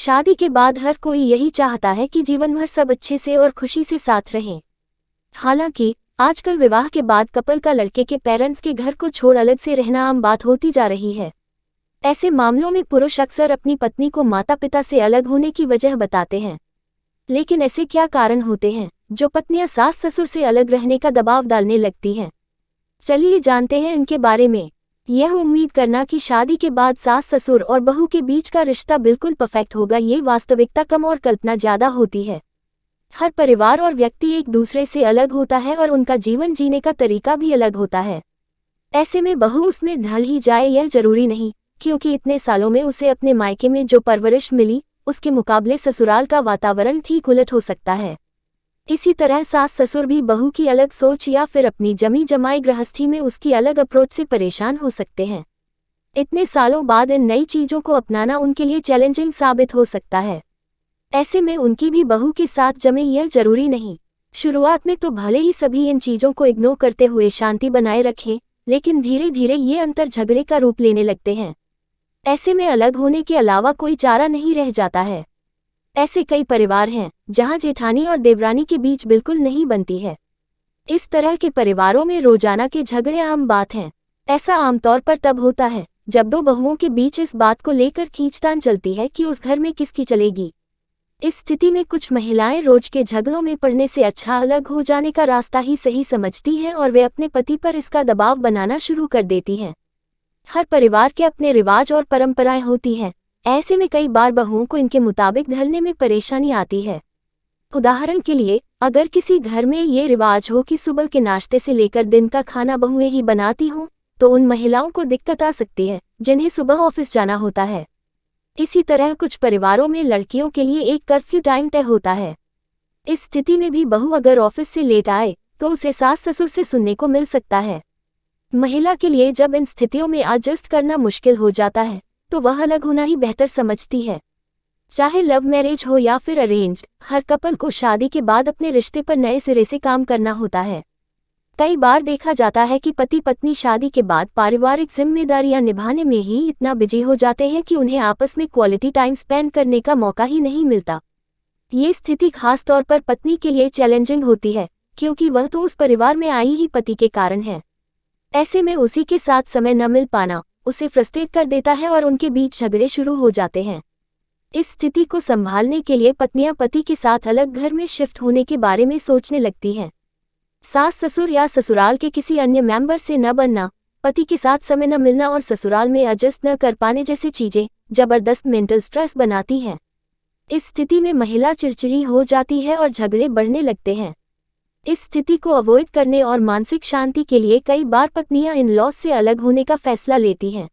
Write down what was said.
शादी के बाद हर कोई यही चाहता है कि जीवन भर सब अच्छे से और खुशी से साथ रहें। हालांकि आजकल विवाह के बाद कपल का लड़के के पेरेंट्स के घर को छोड़ अलग से रहना आम बात होती जा रही है। ऐसे मामलों में पुरुष अक्सर अपनी पत्नी को माता पिता से अलग होने की वजह बताते हैं। लेकिन ऐसे क्या कारण होते हैं जो पत्नियां सास ससुर से अलग रहने का दबाव डालने लगती हैं? चलिए जानते हैं इनके बारे में। यह उम्मीद करना कि शादी के बाद सास ससुर और बहू के बीच का रिश्ता बिल्कुल परफेक्ट होगा, ये वास्तविकता कम और कल्पना ज़्यादा होती है। हर परिवार और व्यक्ति एक दूसरे से अलग होता है और उनका जीवन जीने का तरीका भी अलग होता है। ऐसे में बहू उसमें ढल ही जाए यह जरूरी नहीं, क्योंकि इतने सालों में उसे अपने मायके में जो परवरिश मिली उसके मुकाबले ससुराल का वातावरण ठीक उलट हो सकता है। इसी तरह सास ससुर भी बहू की अलग सोच या फिर अपनी जमी जमाई गृहस्थी में उसकी अलग अप्रोच से परेशान हो सकते हैं। इतने सालों बाद इन नई चीज़ों को अपनाना उनके लिए चैलेंजिंग साबित हो सकता है। ऐसे में उनकी भी बहू के साथ जमे यह जरूरी नहीं। शुरुआत में तो भले ही सभी इन चीज़ों को इग्नोर करते हुए शांति बनाए रखें, लेकिन धीरे धीरे ये अंतर झगड़े का रूप लेने लगते हैं। ऐसे में अलग होने के अलावा कोई चारा नहीं रह जाता है। ऐसे कई परिवार हैं जहां जेठानी और देवरानी के बीच बिल्कुल नहीं बनती है। इस तरह के परिवारों में रोजाना के झगड़े आम बात हैं। ऐसा आमतौर पर तब होता है जब दो बहुओं के बीच इस बात को लेकर खींचतान चलती है कि उस घर में किसकी चलेगी। इस स्थिति में कुछ महिलाएं रोज के झगड़ों में पड़ने से अच्छा अलग हो जाने का रास्ता ही सही समझती हैं और वे अपने पति पर इसका दबाव बनाना शुरू कर देती हैं। हर परिवार के अपने रिवाज और परंपराएं होती हैं। ऐसे में कई बार बहुओं को इनके मुताबिक ढलने में परेशानी आती है। उदाहरण के लिए, अगर किसी घर में ये रिवाज हो कि सुबह के नाश्ते से लेकर दिन का खाना बहुएं ही बनाती हों, तो उन महिलाओं को दिक्कत आ सकती है जिन्हें सुबह ऑफिस जाना होता है। इसी तरह कुछ परिवारों में लड़कियों के लिए एक कर्फ्यू टाइम तय होता है। इस स्थिति में भी बहू अगर ऑफिस से लेट आए तो उसे सास ससुर से सुनने को मिल सकता है। महिला के लिए जब इन स्थितियों में एडजस्ट करना मुश्किल हो जाता है तो वह अलग होना ही बेहतर समझती है। चाहे लव मैरिज हो या फिर अरेंज्ड, हर कपल को शादी के बाद अपने रिश्ते पर नए सिरे से काम करना होता है। कई बार देखा जाता है कि पति पत्नी शादी के बाद पारिवारिक जिम्मेदारियां निभाने में ही इतना बिजी हो जाते हैं कि उन्हें आपस में क्वालिटी टाइम स्पेंड करने का मौका ही नहीं मिलता। ये स्थिति खास तौर पर पत्नी के लिए चैलेंजिंग होती है, क्योंकि वह तो उस परिवार में आई ही पति के कारण है। ऐसे में उसी के साथ समय न मिल पाना उसे फ्रस्ट्रेट कर देता है और उनके बीच झगड़े शुरू हो जाते हैं। इस स्थिति को संभालने के लिए पत्नियां पति के साथ अलग घर में शिफ्ट होने के बारे में सोचने लगती हैं। सास ससुर या ससुराल के किसी अन्य मेंबर से न बनना, पति के साथ समय न मिलना और ससुराल में एडजस्ट न कर पाने जैसी चीजें जबरदस्त मेंटल स्ट्रेस बनाती हैं। इस स्थिति में महिला चिड़चिड़ी हो जाती है और झगड़े बढ़ने लगते हैं। इस स्थिति को अवॉइड करने और मानसिक शांति के लिए कई बार पत्नियां इन लॉज से अलग होने का फैसला लेती हैं।